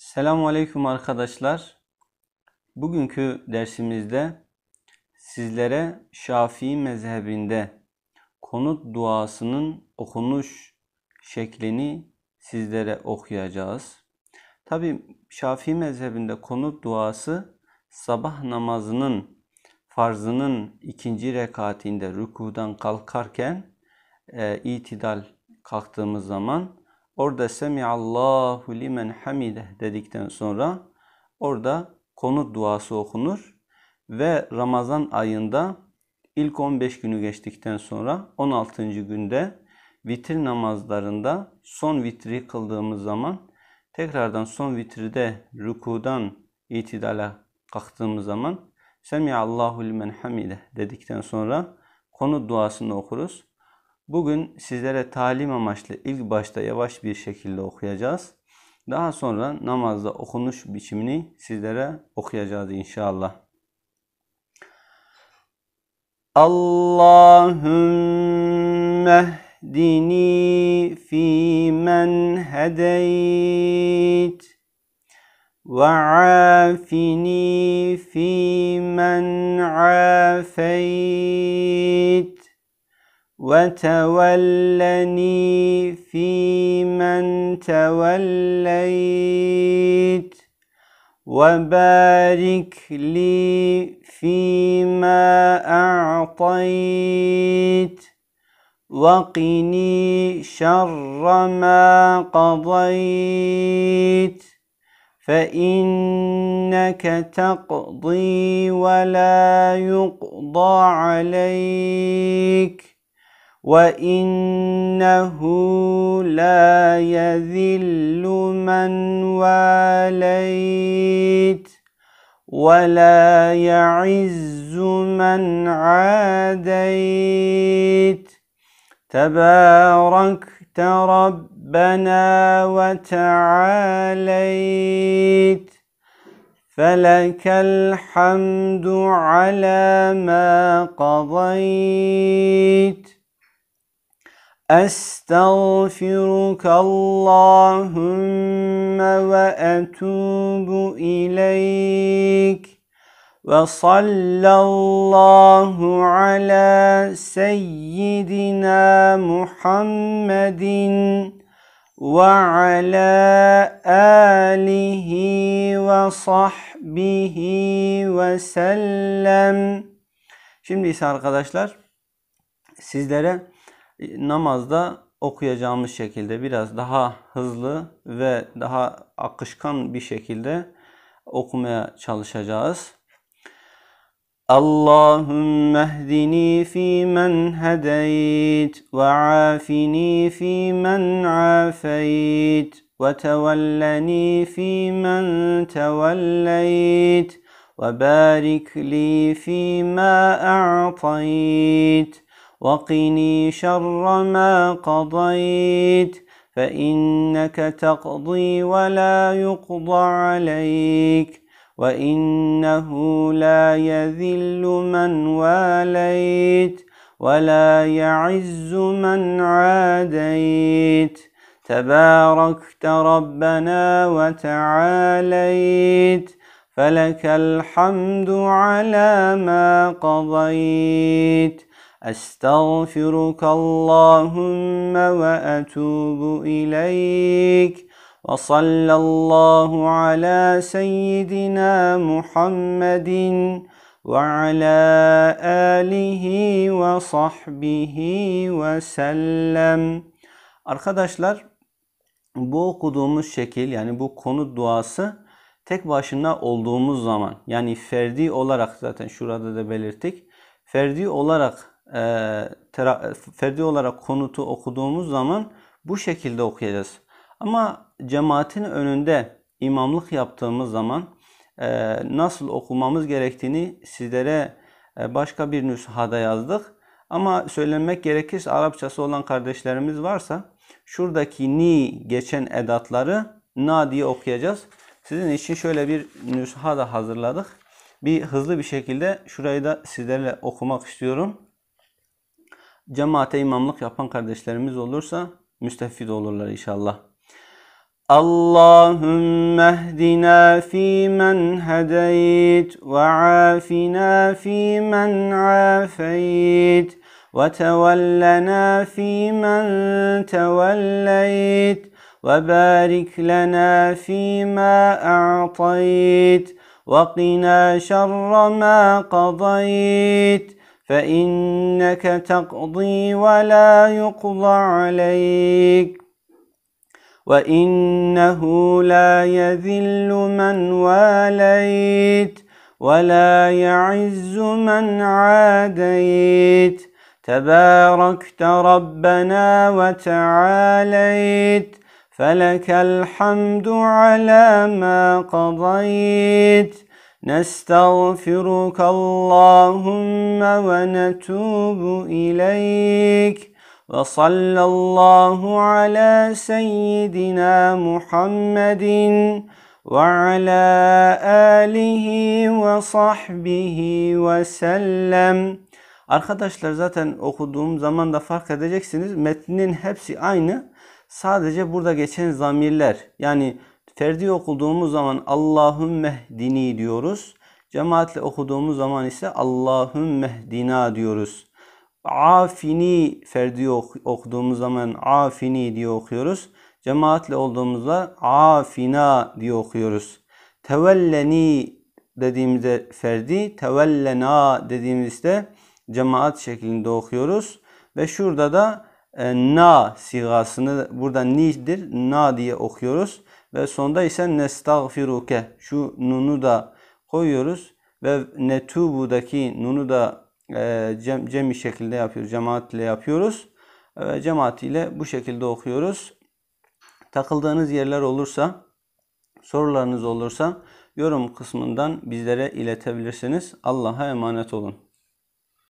Selamun Aleyküm arkadaşlar. Bugünkü dersimizde sizlere Şafii mezhebinde konut duasının okunuş şeklini sizlere okuyacağız. Tabi Şafii mezhebinde konut duası sabah namazının farzının ikinci rekatinde rükudan kalkarken itidal kalktığımız zaman orada Semiallahu limen hamideh dedikten sonra orada konut duası okunur ve Ramazan ayında ilk 15 günü geçtikten sonra 16. günde vitir namazlarında son vitri kıldığımız zaman tekrardan son vitride rükudan itidale kalktığımız zaman Semiallahu limen hamideh dedikten sonra konut duasını okuruz. Bugün sizlere talim amaçlı ilk başta yavaş bir şekilde okuyacağız. Daha sonra namazda okunuş biçimini sizlere okuyacağız inşallah. Allahümme hdini fîmen hedeyt ve afini fîmen afeyt وتولني فيمن توليت وبارك لي فيما أعطيت وقني شر ما قضيت فإنك تقضي ولا يقضى عليك وَإِنَّهُ لَا يَذِلُّ مَنْ وَالَيْتَ وَلَا يَعِزُّ مَنْ عَادَيْتَ تَبَارَكْتَ رَبَّنَا وَتَعَالَيْتَ فَلَكَ الْحَمْدُ عَلَى مَا قَضَيْتَ أستغفرك اللهم وأتوب إليك وصلى الله على سيدنا محمد وعلى آله وصحبه وسلم. Şimdi ise arkadaşlar sizlere namazda okuyacağımız şekilde biraz daha hızlı ve daha akışkan bir şekilde okumaya çalışacağız. Allahümme hdini fîmen hedeyt ve afini fîmen afeyt ve tevelleni fîmen tevelleyt ve barik li fîmâ a'tayt وَقِنِي شَرَّ مَا قَضَيْتَ فَإِنَّكَ تَقْضِي وَلَا يُقْضَى عَلَيْكَ وَإِنَّهُ لَا يَذِلُّ مَنْ وَالَيْتَ وَلَا يَعِزُّ مَنْ عَادَيْتَ تَبَارَكْتَ رَبَّنَا وَتَعَالَيْتَ فَلَكَ الْحَمْدُ عَلَى مَا قَضَيْتَ أستغفرك اللهم وأتوب إليك وصلى الله على سيدنا محمد وعلى آله وصحبه وسلم. Arkadaşlar bu okuduğumuz şekil yani bu konut duası tek başına olduğumuz zaman yani ferdi olarak zaten şurada da belirttik. Ferdi olarak konutu okuduğumuz zaman bu şekilde okuyacağız. Ama cemaatin önünde imamlık yaptığımız zaman nasıl okumamız gerektiğini sizlere başka bir nüshada yazdık. Ama söylemek gerekirse Arapçası olan kardeşlerimiz varsa şuradaki ni geçen edatları na diye okuyacağız. Sizin için şöyle bir nüsha da hazırladık. Bir hızlı bir şekilde şurayı da sizlerle okumak istiyorum. Cemaate imamlık yapan kardeşlerimiz olursa müstefid olurlar inşallah. Allahümme ehdina fîmen hedeyt ve afina fîmen afeyt ve tevellena fîmen tevelleyt ve barik lena fîmâ a'tayt ve qina şerre mâ qadayt fe inneke teqdî ve lâ yuqda aleyk وَإِنَّهُ لَا يَذِلُّ مَنْ وَالَيْتَ وَلَا يَعِزُّ مَنْ عَادَيْتَ تَبَارَكْتَ رَبَّنَا وَتَعَالَيْتَ فَلَكَ الْحَمْدُ عَلَى مَا قَضَيْتَ نَسْتَغْفِرُكَ اللَّهُمَّ وَنَتُوبُ إِلَيْكَ وصلى الله على سيدنا محمد وعلى آله وصحبه وسلم. Arkadaşlar zaten okuduğum zaman da fark edeceksiniz. Metnin hepsi aynı. Sadece burada geçen zamirler. Yani ferdi okuduğumuz zaman Allahümmehdi diyoruz. Cemaatle okuduğumuz zaman ise Allahümmehdina diyoruz. Afini ferdi okuduğumuz zaman afini diye okuyoruz. Cemaatle olduğumuzda afina diye okuyoruz. Tevelleni dediğimizde ferdi, tevellena dediğimizde cemaat şeklinde okuyoruz. Ve şurada da na sigasını, burada ni'dir, na diye okuyoruz. Ve sonda ise nestağfiruke, şu nunu da koyuyoruz. Ve netubu'daki nunu da cemi şekilde yapıyoruz. Cemaat ile yapıyoruz. Cemaat ile bu şekilde okuyoruz. Takıldığınız yerler olursa, sorularınız olursa yorum kısmından bizlere iletebilirsiniz. Allah'a emanet olun.